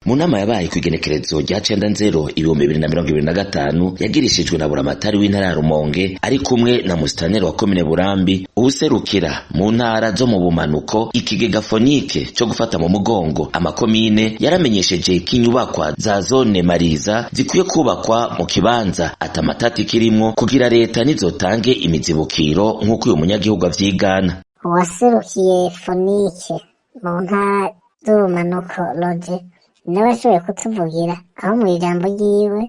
mu nama yabaye kw'igenekerezo rya 9/2025 yagirishijwe na buramatari w'intara ya Rumonge ari kumwe na musitanteri wa komine Burambi, uwuserukira mu ntara zo mu bumanuko ikigega fonike cyo gufata mu mugongo amakomine yaramenyesheje k'inyubakwa za zone Mariza zikwiye kubakwa mu kibanza atamatati kirimwo kugira leta nizotange imizibukiro nk'uko uyu munyagihugu avyigana. Uwaserukiye fonike mu ntara z'ubumanuko Roger nawe ashoboye kutuvugira aho mu ijambo ryiwe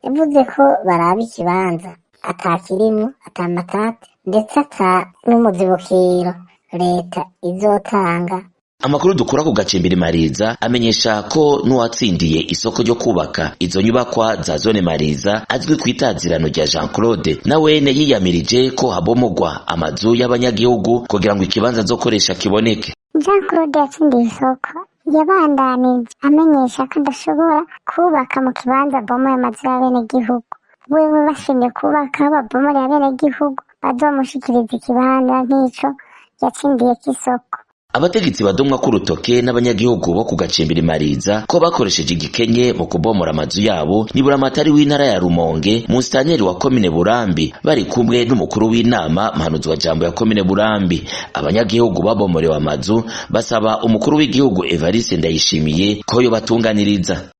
yavuze ko baraba ikibanza atakirimwo atamatati ndetse ata n'umuzibukiro leta izotanga. Amakuru dukura ku gacimbiri Mariza amenyesha ko n'uwatsindiye isoko ryo kubaka izo nyubakwa za zone Mariza azwi kwitazirano rya Jean Claude nawene yiyamirije ko habomogwa amazu y'abanyagihugu kugira ngo ikibanza zokoresha kiboneke. Jean Claude yatsindiye isoko yabandanije amenyesha ko adashobora kubaka mu kibanza bomoye amazu y'abenegihugu. Wewe bashimye kubaka babomore y'abenegihugu bazomushikiriza ikibanza nk'ico yatsindiye k'isoko. Abategetsi badomwa ku rutoke n'abanyagihugu bo ku gacimbiri Mariza ko bakoresheje igikenye mu kubomora amazu yabo ni buramatari w'intara ya Rumonge, musitanteri wa komine Burambi bari kumwe n'umukuru w'inama mpanuzwa jambo ya komine Burambi. Abanyagihugu babomorewe amazu basaba umukuru w'igihugu Evariste Ndayishimiye ko yo batunganiriza.